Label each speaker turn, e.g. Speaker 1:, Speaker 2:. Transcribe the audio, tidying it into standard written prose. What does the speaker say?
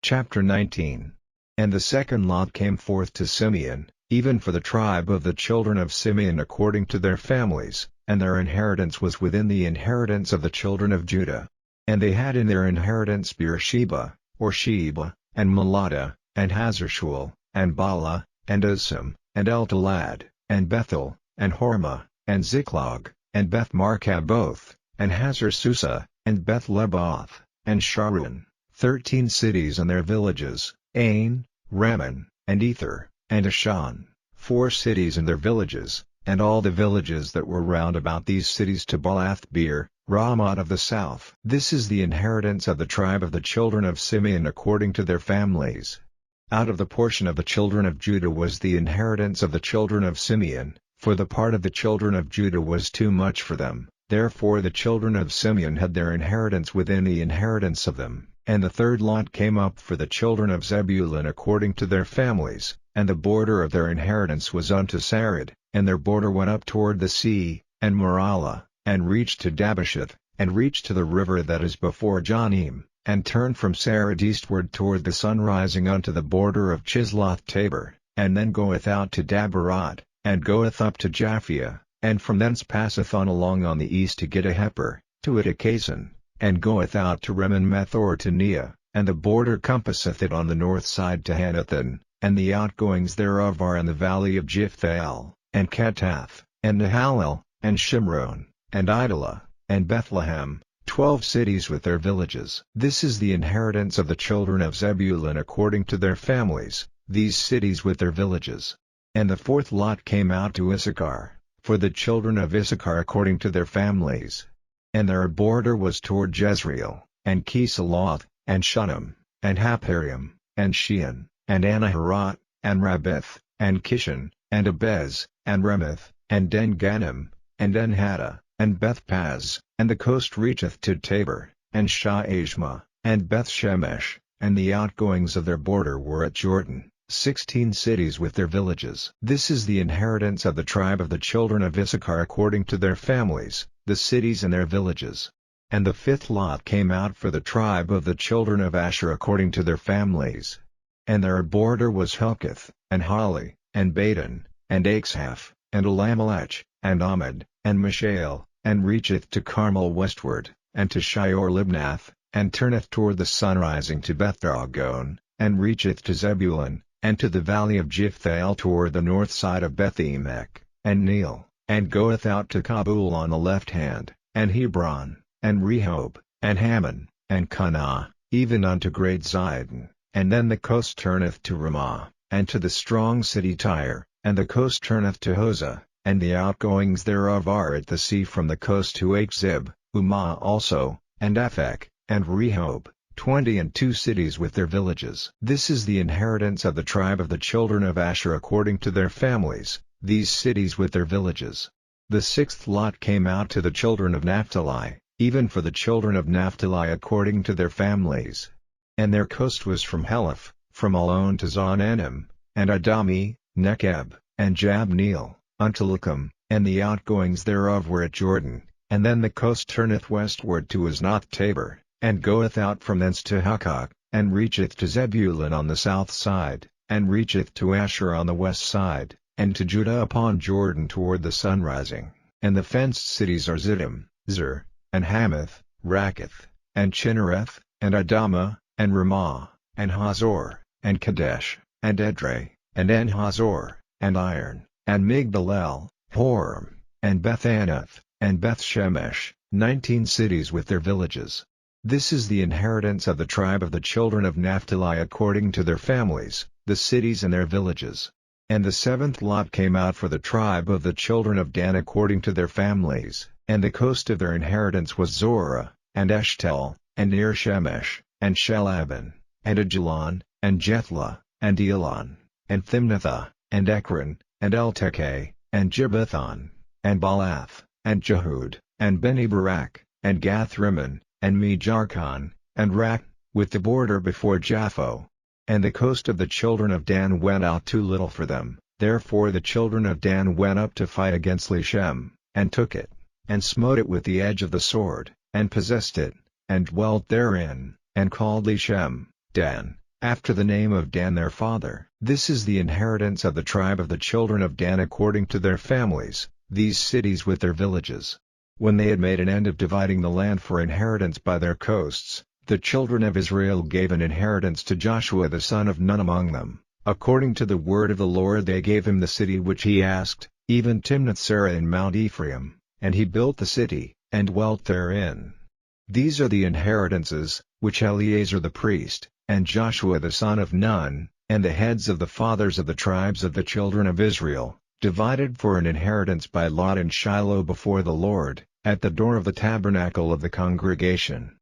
Speaker 1: Chapter 19. And the second lot came forth to Simeon, even for the tribe of the children of Simeon according to their families, and their inheritance was within the inheritance of the children of Judah. And they had in their inheritance Beersheba, or Sheba, and Melada, and Hazar-shual, and Bala, and Osam, and Eltolad, and Bethel, and Hormah, and Ziklag, and Beth-Marcaboth, and Hazar-Susa, and Beth-Leboth, and Sharon, 13 cities and their villages, Ain, Rammon, and Ether, and Ashan, 4 cities and their villages, and all the villages that were round about these cities to Baalath-beer, Ramoth of the south. This is the inheritance of the tribe of the children of Simeon according to their families. Out of the portion of the children of Judah was the inheritance of the children of Simeon, for the part of the children of Judah was too much for them, therefore the children of Simeon had their inheritance within the inheritance of them. And the third lot came up for the children of Zebulun according to their families, and the border of their inheritance was unto Sarid, and their border went up toward the sea, and Maralah, and reached to Dabasheth, and reached to the river that is before Jonim, and turned from Sarid eastward toward the sun rising unto the border of Chisloth-Tabor, and then goeth out to Dabarat, and goeth up to Japhia, and from thence passeth on along on the east to Gittaheper, to Ittakason, and goeth out to Remon-meth or to Neah, and the border compasseth it on the north side to Hanathan, and the outgoings thereof are in the valley of Jiphthahel, and Katath, and Nahalel, and Shimron, and Idalah, and Bethlehem, 12 cities with their villages. This is the inheritance of the children of Zebulun according to their families, these cities with their villages. And the fourth lot came out to Issachar, for the children of Issachar according to their families. And their border was toward Jezreel, and Kisaloth, and Shunem, and Hapharaim, and Shean, and Anaharat, and Rabbith, and Kishan, and Abez, and Remoth, and Den-Ganim, and En-Hattah, and Beth-Paz, and the coast reacheth to Tabor, and Shah-Ashma, and Beth-Shemesh, and the outgoings of their border were at Jordan, 16 cities with their villages. This is the inheritance of the tribe of the children of Issachar according to their families, the cities and their villages. And the fifth lot came out for the tribe of the children of Asher according to their families. And their border was Helkath, and Hali, and Badon, and Achshaph, and Elamelech, and Ahmad, and Mishael, and reacheth to Carmel westward, and to Shior-Libnath, and turneth toward the sun rising to Beth-Dagon, and reacheth to Zebulun, and to the valley of Jiphthahel toward the north side of Beth-Emek, and Neill, and goeth out to Kabul on the left hand, and Hebron, and Rehob, and Hammon, and Kanah, even unto great Zidon, and then the coast turneth to Ramah, and to the strong city Tyre, and the coast turneth to Hosea, and the outgoings thereof are at the sea from the coast to Achzib, Umah also, and Aphek, and Rehob, 22 cities with their villages. This is the inheritance of the tribe of the children of Asher according to their families, these cities with their villages. The sixth lot came out to the children of Naphtali, even for the children of Naphtali according to their families. And their coast was from Heleph, from Alon to Zonanim, and Adami, Nekeb, and Jabneel, unto Lucum, and the outgoings thereof were at Jordan, and then the coast turneth westward to Aznoth-Tabor, and goeth out from thence to Habakkuk, and reacheth to Zebulun on the south side, and reacheth to Asher on the west side, and to Judah upon Jordan toward the sun rising. And the fenced cities are Ziddim, Zer, and Hamath, Rakkath, and Chinnereth, and Adamah, and Ramah, and Hazor, and Kadesh, and Edrei, and En-Hazor, and Iron, and Migdalel, Horem, and Beth-Anath, and Beth-Shemesh, 19 cities with their villages. This is the inheritance of the tribe of the children of Naphtali according to their families, the cities and their villages. And the seventh lot came out for the tribe of the children of Dan according to their families, and the coast of their inheritance was Zorah, and Eshtel, and Ir-Shemesh, and Shalaban, and Ajalon, and Jethlah, and Elon, and Thimnathah, and Ekron, and Eltekeh, and Gibbethon, and Baalath, and Jehud, and Beni-Barak, and Gath-Rimmon, and Me-Jarkon, and Rak, with the border before Japho. And the coast of the children of Dan went out too little for them, therefore the children of Dan went up to fight against Leshem, and took it, and smote it with the edge of the sword, and possessed it, and dwelt therein, and called Leshem, Dan, after the name of Dan their father. This is the inheritance of the tribe of the children of Dan according to their families, these cities with their villages. When they had made an end of dividing the land for inheritance by their coasts, the children of Israel gave an inheritance to Joshua the son of Nun among them. According to the word of the Lord they gave him the city which he asked, even Timnath-Serah in Mount Ephraim, and he built the city, and dwelt therein. These are the inheritances, which Eleazar the priest, and Joshua the son of Nun, and the heads of the fathers of the tribes of the children of Israel, divided for an inheritance by lot in Shiloh before the Lord, at the door of the tabernacle of the congregation.